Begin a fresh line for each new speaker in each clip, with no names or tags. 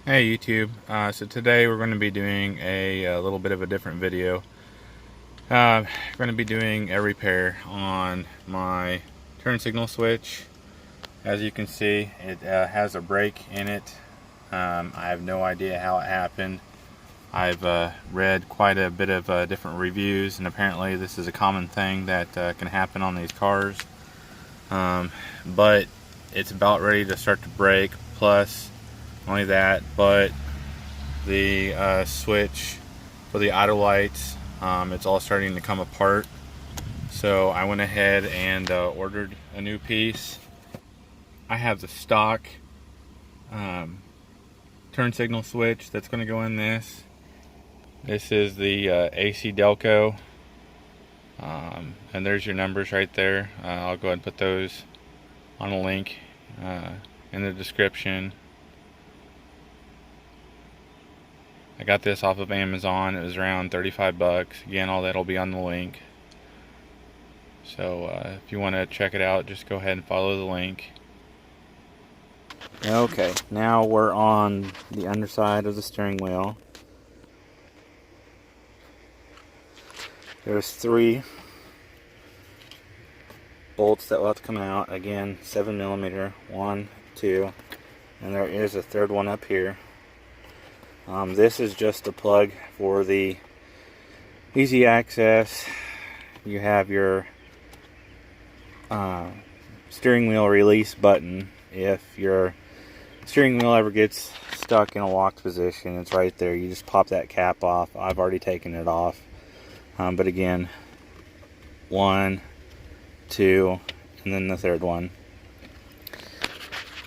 Hey YouTube, so today we're going to be doing a little bit of a different video. We're going to be doing a repair on my turn signal switch. As you can see, it has a break in it. I have no idea how it happened. I've read quite a bit of different reviews, and apparently this is a common thing that can happen on these cars. But it's about ready to start to break, plus only that, but the switch for the auto lights, it's all starting to come apart. So I went ahead and ordered a new piece. I have the stock turn signal switch that's going to go in this. This is the AC Delco, and there's your numbers right there. I'll go ahead and put those on a link in the description. I got this off of Amazon. It was around 35 bucks. Again, all that'll be on the link. So if you want to check it out, just go ahead and follow the link. Okay, now we're on the underside of the steering wheel. There's 3 bolts that will have to come out. Again, 7mm, 1, 2, and there is a third one up here. This is just a plug for the easy access. You have your steering wheel release button. If your steering wheel ever gets stuck in a locked position, it's right there. You just pop that cap off. I've already taken it off. But again, 1, 2, and then the third one.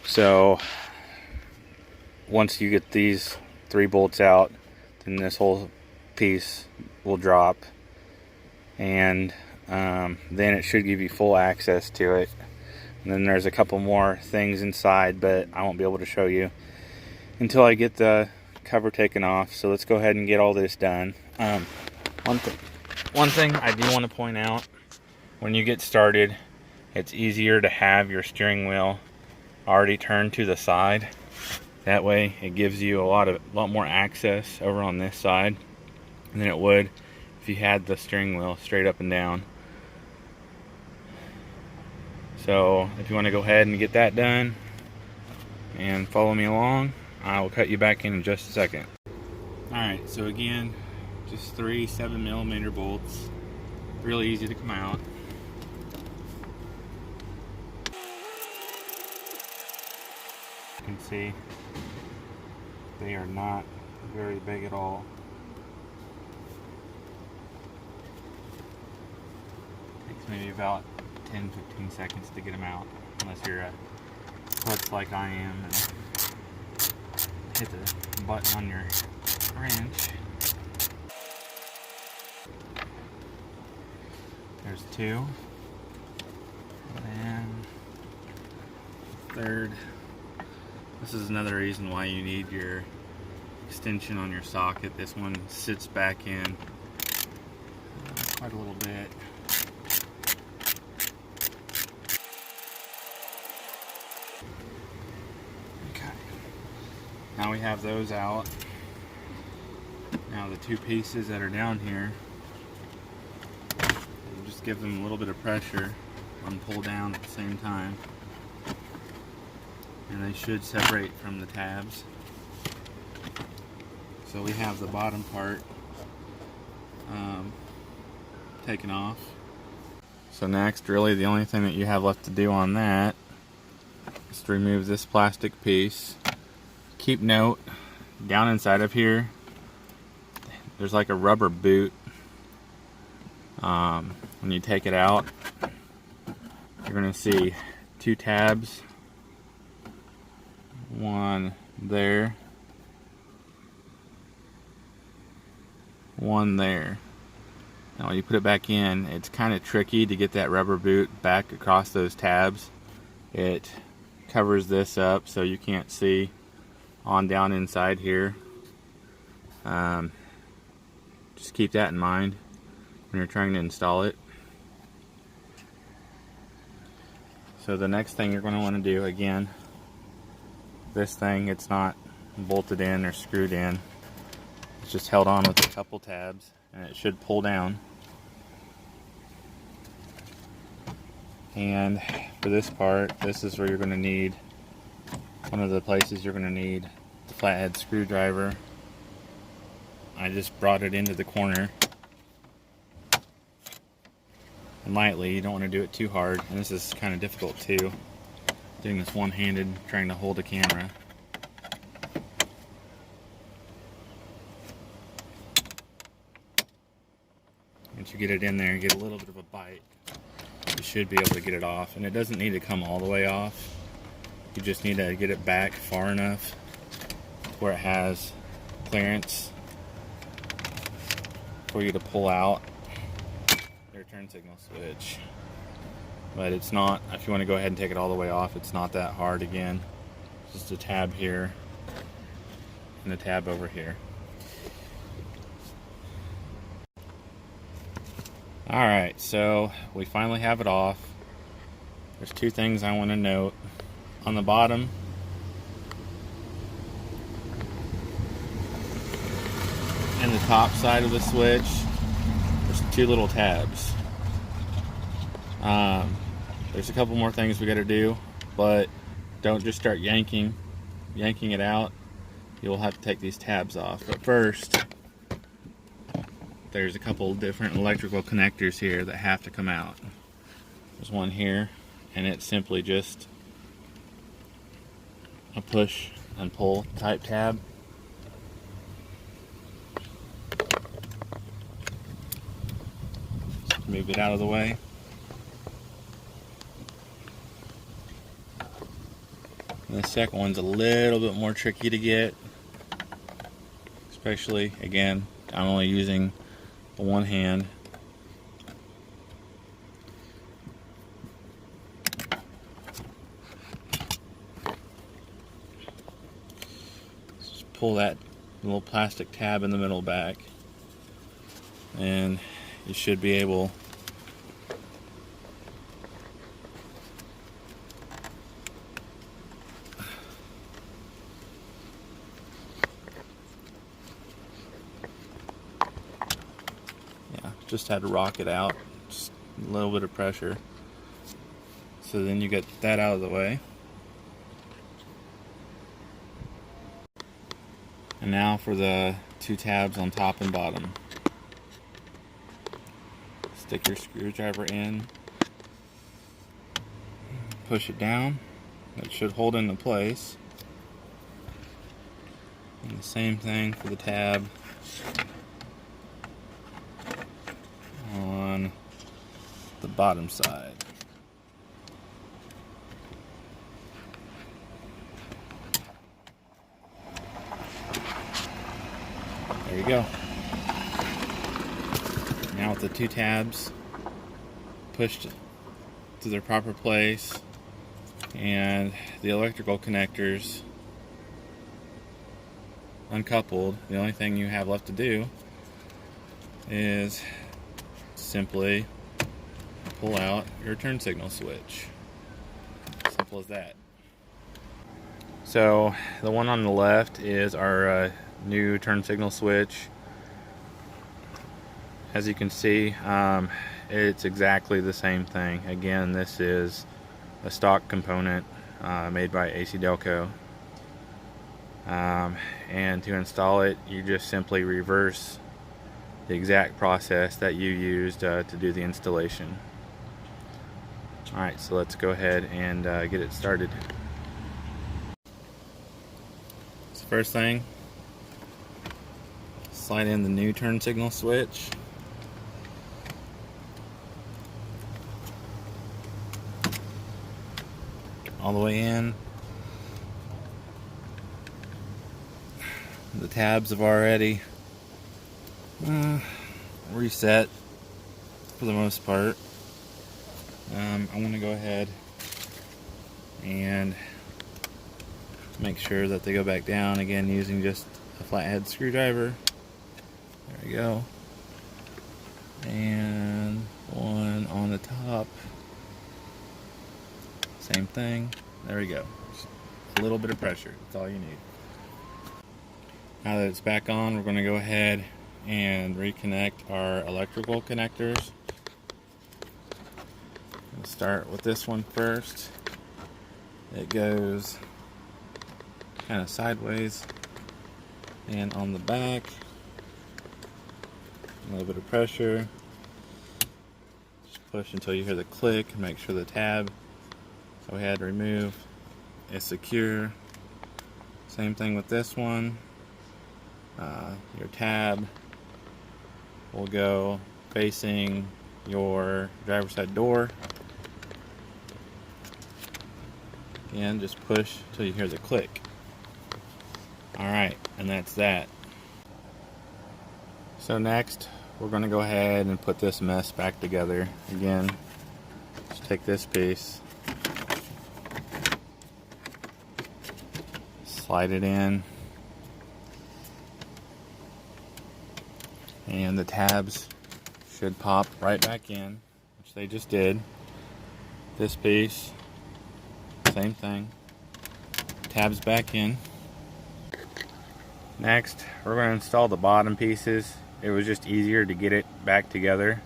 So once you get these 3 bolts out, then this whole piece will drop, and then it should give you full access to it. And then there's a couple more things inside, but I won't be able to show you until I get the cover taken off. So let's go ahead and get all this done. One thing I do want to point out, when you get started, it's easier to have your steering wheel already turned to the side. That way it gives you a lot more access over on this side than it would if you had the steering wheel straight up and down. So if you want to go ahead and get that done and follow me along, I will cut you back in just a second. Alright, so again, just 3 7mm bolts. Really easy to come out. You can see they are not very big at all. Takes maybe about 10-15 seconds to get them out, unless you're a klutz like I am and hit the button on your wrench. There's 2, and third. This is another reason why you need your extension on your socket. This one sits back in quite a little bit. Okay, now we have those out. Now the 2 pieces that are down here, we'll just give them a little bit of pressure and pull down at the same time, and they should separate from the tabs. So we have the bottom part taken off. So next, really the only thing that you have left to do on that is to remove this plastic piece. Keep note, down inside of here, there's like a rubber boot. When you take it out, you're going to see 2 tabs. One there, one there. Now when you put it back in, it's kind of tricky to get that rubber boot back across those tabs. It covers this up so you can't see on down inside here. Just keep that in mind when you're trying to install it. So the next thing you're going to want to do, again, this thing, it's not bolted in or screwed in. It's just held on with a couple tabs, and it should pull down. And for this part, this is where you're going to need, one of the places you're going to need the flathead screwdriver. I just brought it into the corner. And lightly, you don't want to do it too hard, and this is kind of difficult too, doing this one-handed, trying to hold a camera. Once you get it in there, you get a little bit of a bite, you should be able to get it off. And it doesn't need to come all the way off, you just need to get it back far enough where it has clearance for you to pull out your turn signal switch. But it's not, if you want to go ahead and take it all the way off, it's not that hard. Again, just a tab here and a tab over here. Alright, so we finally have it off. There's two things I want to note. On the bottom, and the top side of the switch, there's two little tabs. There's a couple more things we got to do, but don't just start yanking it out. You'll have to take these tabs off. But first, there's a couple different electrical connectors here that have to come out. There's one here, and it's simply just a push and pull type tab. Just move it out of the way. And the second one's a little bit more tricky to get, especially, again, I'm only using the one hand. Just pull that little plastic tab in the middle back, and you should be able just had to rock it out, just a little bit of pressure. So then you get that out of the way. And now for the two tabs on top and bottom. Stick your screwdriver in, push it down, that should hold into place. And the same thing for the tab on the bottom side. There you go. Now with the two tabs pushed to their proper place and the electrical connectors uncoupled, the only thing you have left to do is simply pull out your turn signal switch. Simple as that. So the one on the left is our new turn signal switch. As you can see, it's exactly the same thing. Again, this is a stock component made by AC Delco. And to install it, you just simply reverse the exact process that you used to do the installation. Alright, so let's go ahead and get it started. So first thing, slide in the new turn signal switch. All the way in. The tabs have already reset for the most part. I'm going to go ahead and make sure that they go back down again using just a flathead screwdriver. There we go. And one on the top. Same thing. There we go. Just a little bit of pressure. That's all you need. Now that it's back on, we're going to go ahead and reconnect our electrical connectors. We'll start with this one first. It goes kind of sideways and on the back. A little bit of pressure. Just push until you hear the click. Make sure the tab that we had removed is secure. Same thing with this one. Your tab will go facing your driver's side door. Again, just push until you hear the click. Alright, and that's that. So next, we're going to go ahead and put this mess back together. Again, just take this piece, slide it in, and the tabs should pop right back in, which they just did. This piece, same thing, tabs back in. Next, we're going to install the bottom pieces. It was just easier to get it back together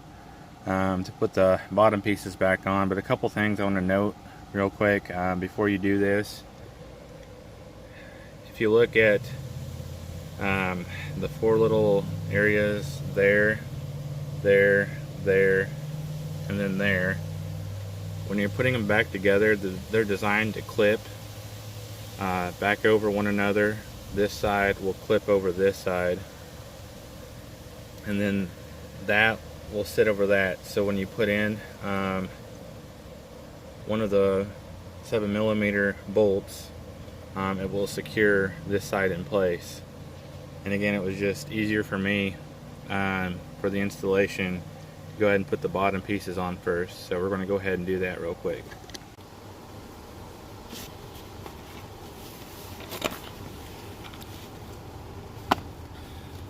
to put the bottom pieces back on. But a couple things I want to note real quick before you do this. If you look at the four little areas there, there, and then there, when you're putting them back together, they're designed to clip back over one another. This side will clip over this side, and then that will sit over that. So when you put in one of the 7mm bolts, it will secure this side in place. And again, it was just easier for me for the installation to go ahead and put the bottom pieces on first. So we're going to go ahead and do that real quick.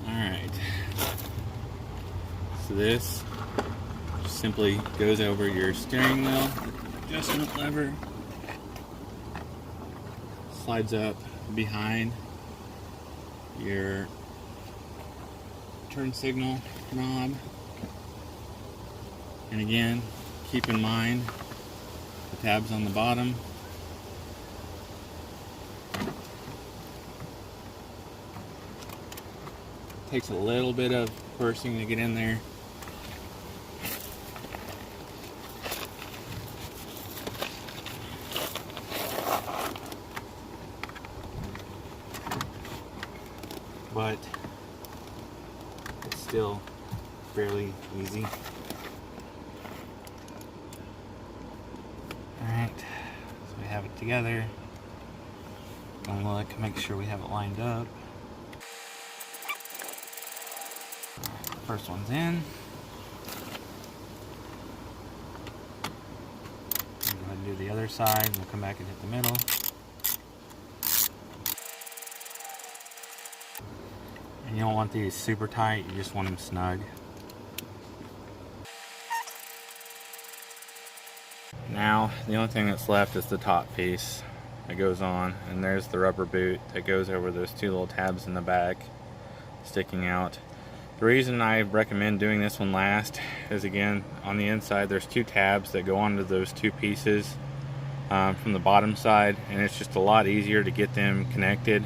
Alright, so this simply goes over your steering wheel adjustment lever, slides up behind your turn signal knob, and again, keep in mind the tabs on the bottom. Takes a little bit of forcing to get in there. But it's still fairly easy. Alright, so we have it together. Gonna look, make sure we have it lined up. First one's in. Go ahead and do the other side, and we'll come back and hit the middle. And you don't want these super tight, you just want them snug. Now, the only thing that's left is the top piece that goes on, and there's the rubber boot that goes over those two little tabs in the back sticking out. The reason I recommend doing this one last is, again, on the inside there's two tabs that go onto those two pieces from the bottom side, and it's just a lot easier to get them connected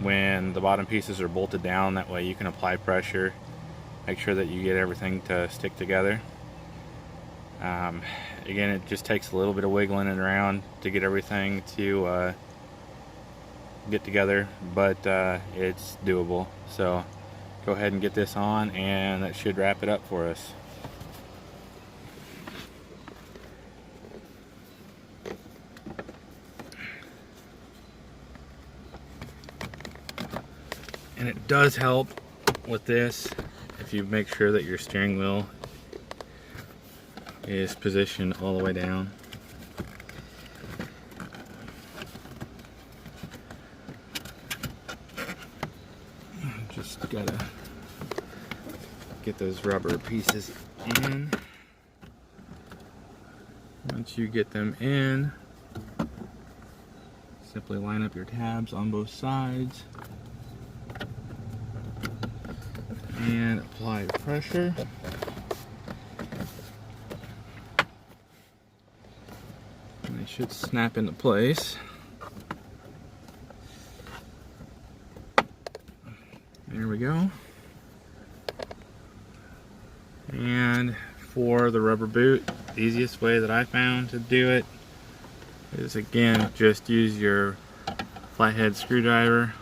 when the bottom pieces are bolted down. That way you can apply pressure, make sure that you get everything to stick together. Again, it just takes a little bit of wiggling it around to get everything to get together, but it's doable. So go ahead and get this on, and that should wrap it up for us. And it does help with this if you make sure that your steering wheel is positioned all the way down. Just gotta get those rubber pieces in. Once you get them in, Simply line up your tabs on both sides and apply pressure. And they should snap into place. There we go. And for the rubber boot, the easiest way that I found to do it is, again, just use your flathead screwdriver.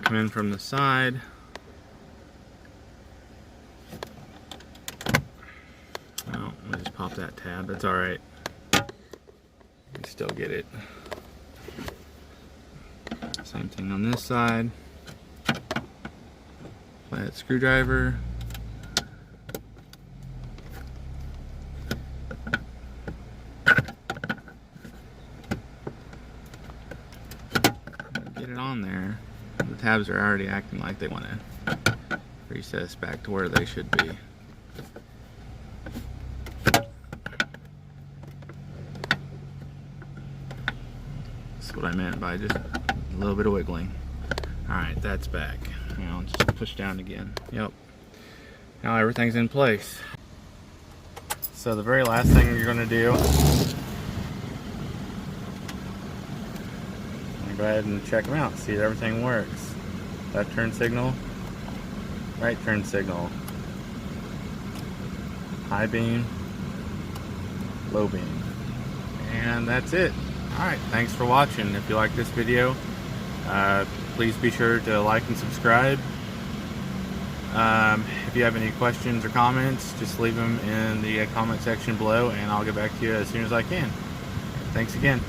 Come in from the side. Oh, let me just pop that tab. That's alright. You can still get it. Same thing on this side. Flathead screwdriver. Get it on there. The tabs are already acting like they want to recess back to where they should be. That's what I meant by just a little bit of wiggling. Alright, that's back. Now just push down again. Yep. Now everything's in place. So the very last thing you're going to do, go ahead and check them out, see that everything works. Left turn signal, right turn signal, high beam, low beam, and that's it. Alright, thanks for watching. If you like this video, please be sure to like and subscribe. If you have any questions or comments, just leave them in the comment section below and I'll get back to you as soon as I can. Thanks again.